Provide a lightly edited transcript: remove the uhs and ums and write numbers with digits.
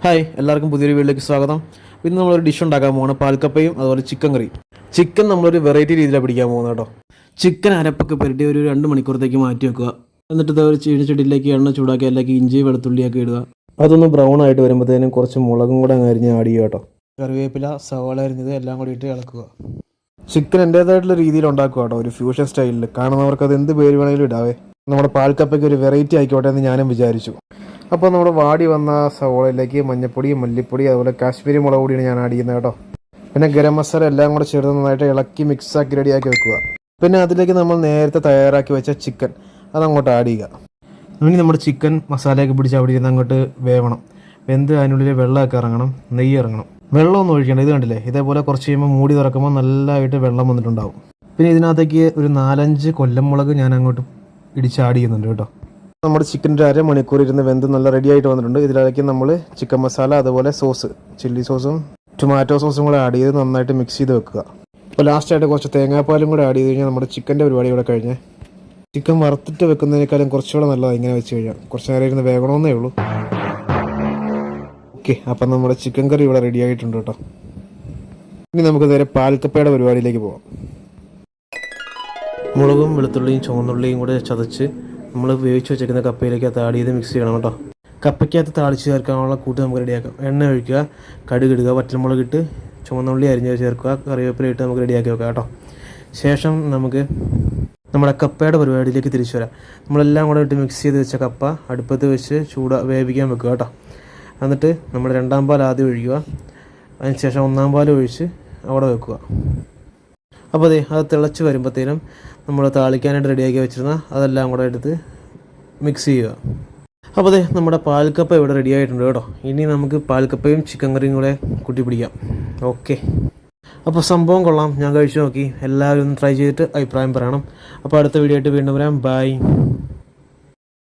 Hi, എല്ലാവർക്കും പുതിയൊരു വീട്ടിലേക്ക് സ്വാഗതം. ഇന്ന് നമ്മളൊരു ഡിഷ് ഉണ്ടാക്കാൻ പോകുന്നത് പാൽക്കപ്പയും അതുപോലെ ചിക്കൻ കറി. ചിക്കൻ നമ്മളൊരു വെറൈറ്റി രീതിയിലാണ് പിടിക്കാൻ പോകുന്നത് കേട്ടോ. ചിക്കൻ അരപ്പൊക്കെ പുരട്ടി ഒരു 2 മണിക്കൂറത്തേക്ക് മാറ്റി വെക്കുക. എന്നിട്ട് ഒരു ചീനച്ചട്ടിയിലേക്ക് എണ്ണ ചൂടാക്കി അതിലേക്ക് ഇഞ്ചി വെളുത്തുള്ളിയൊക്കെ ഇടുക. അതൊന്ന് ബ്രൗൺ ആയിട്ട് വരുമ്പോഴത്തേനും കുറച്ച് മുളകും കൂടെ അരിഞ്ഞ് ആഡ് ചെയ്യുക കേട്ടോ. കറിവേപ്പില, സവാള അരിഞ്ഞത് എല്ലാം കൂടി ഇട്ട് ഇളക്കുക. ചിക്കൻ എൻ്റേതായിട്ടുള്ള രീതിയിൽ ഉണ്ടാക്കുക കേട്ടോ, ഒരു ഫ്യൂഷൻ സ്റ്റൈലിൽ. കാണുന്നവർക്ക് അത് എന്ത് പേര് വേണമെങ്കിലും ഇടാവേ. നമ്മുടെ പാൽക്കപ്പയ്ക്ക് ഒരു വെറൈറ്റി ആയിക്കോട്ടെ എന്ന് ഞാനും വിചാരിച്ചു. അപ്പോൾ നമ്മുടെ വാടി വന്ന സവോളയിലേക്ക് മഞ്ഞപ്പൊടി, മല്ലിപ്പൊടി, അതുപോലെ കാശ്മീരി മുളക് പൊടിയാണ് ഞാൻ ആഡ് ചെയ്യുന്നത് കേട്ടോ. പിന്നെ ഗരം മസാല എല്ലാം കൂടെ ചേർത്ത് നന്നായിട്ട് ഇളക്കി മിക്സാക്കി റെഡിയാക്കി വെക്കുക. പിന്നെ അതിലേക്ക് നമ്മൾ നേരത്തെ തയ്യാറാക്കി വെച്ച ചിക്കൻ അതങ്ങോട്ട് ആഡ് ചെയ്യുക. ഇനി നമ്മുടെ ചിക്കൻ മസാലയൊക്കെ പിടിച്ച് അവിടെ ഇരുന്ന് അങ്ങോട്ട് വേവണം. വെന്ത് അതിനുള്ളിൽ വെള്ളമൊക്കെ ഇറങ്ങണം, നെയ്യ് ഇറങ്ങണം. വെള്ളമൊന്നും ഒഴിക്കണം. ഇത് കണ്ടില്ലേ, ഇതേപോലെ കുറച്ച് കഴിയുമ്പോൾ മൂടി തുറക്കുമ്പോൾ നല്ലതായിട്ട് വെള്ളം വന്നിട്ടുണ്ടാവും. പിന്നെ ഇതിനകത്തേക്ക് ഒരു 4-5 കൊല്ലമുളക് ഞാൻ അങ്ങോട്ട് ഇടിച്ച് ആഡ് ചെയ്യുന്നുണ്ട് കേട്ടോ. നമ്മുടെ ചിക്കൻ ഒരു അരമണിക്കൂർ ഇരുന്ന് വെന്ത് നല്ല റെഡി ആയിട്ട് വന്നിട്ടുണ്ട്. ഇതിലേക്ക് നമ്മൾ ചിക്കൻ മസാല, അതുപോലെ സോസ്, ചില്ലി സോസും ടൊമാറ്റോ സോസും കൂടെ ആഡ് ചെയ്ത് നന്നായിട്ട് മിക്സ് ചെയ്ത് വെക്കുക. അപ്പോൾ ലാസ്റ്റായിട്ട് കുറച്ച് തേങ്ങാപ്പാലും കൂടെ ആഡ് ചെയ്ത് കഴിഞ്ഞാൽ നമ്മുടെ ചിക്കൻ്റെ പരിപാടി ഇവിടെ കഴിഞ്ഞ്. ചിക്കൻ വറുത്തിട്ട് വെക്കുന്നതിനേക്കാളും കുറച്ചുകൂടെ നല്ലതാണ് ഇങ്ങനെ വെച്ച് കഴിഞ്ഞാൽ. കുറച്ച് നേരം ഇരുന്ന് വേകണമെന്നേ ഉള്ളൂ. ഓക്കെ, അപ്പം നമ്മുടെ ചിക്കൻ കറി ഇവിടെ റെഡി ആയിട്ടുണ്ട് കേട്ടോ. ഇനി നമുക്ക് നേരെ പാൽക്കപ്പയുടെ പരിപാടിയിലേക്ക് പോകാം. മുളകും വെളുത്തുള്ളിയും ചുവന്നുള്ളിയും കൂടെ ചതച്ച് നമ്മൾ വേവിച്ച് വെച്ചിരിക്കുന്ന കപ്പയിലേക്ക് ആഡ് ചെയ്ത് മിക്സ് ചെയ്യണം കേട്ടോ. കപ്പയ്ക്കകത്ത് താളിച്ച് ചേർക്കാനുള്ള കൂട്ട് നമുക്ക് റെഡിയാക്കാം. എണ്ണ ഒഴിക്കുക, കടുകിടുക, വറ്റൽമുളക് ഇട്ട് ചുവന്നുള്ളി അരിഞ്ഞ് ചേർക്കുക, കറിവേപ്പില ഇട്ട് നമുക്ക് റെഡിയാക്കി വെക്കാം കേട്ടോ. ശേഷം നമുക്ക് നമ്മുടെ കപ്പയുടെ പരിപാടിയിലേക്ക് തിരിച്ചു വരാം. നമ്മളെല്ലാം കൂടെ ഇട്ട് മിക്സ് ചെയ്ത് വെച്ച കപ്പ അടുപ്പത്ത് വെച്ച് വേവിക്കാൻ വെക്കുക കേട്ടോ. എന്നിട്ട് നമ്മൾ 2ാം പാൽ ആദ്യം ഒഴിക്കുക. അതിനുശേഷം 1ാം പാൽ ഒഴിച്ച് അവിടെ വെക്കുക. അപ്പോൾ അത് തിളച്ച് വരുമ്പോഴത്തേനും നമ്മൾ താളിക്കാനായിട്ട് റെഡിയാക്കി വെച്ചിരുന്ന അതെല്ലാം കൂടെ എടുത്ത് മിക്സ് ചെയ്യുക. അപ്പോൾ നമ്മുടെ പാൽക്കപ്പ ഇവിടെ റെഡി ആയിട്ടുണ്ട് കേട്ടോ. ഇനി നമുക്ക് പാൽക്കപ്പയും ചിക്കൻ കറിയും കൂടെ കൂട്ടി പിടിക്കാം. ഓക്കെ, അപ്പോൾ സംഭവം കൊള്ളാം. ഞാൻ കഴിച്ചു നോക്കി. എല്ലാവരും ഒന്ന് ട്രൈ ചെയ്തിട്ട് അഭിപ്രായം പറയണം. അപ്പോൾ അടുത്ത വീഡിയോ ആയിട്ട് വീണ്ടും വരാം. ബൈ.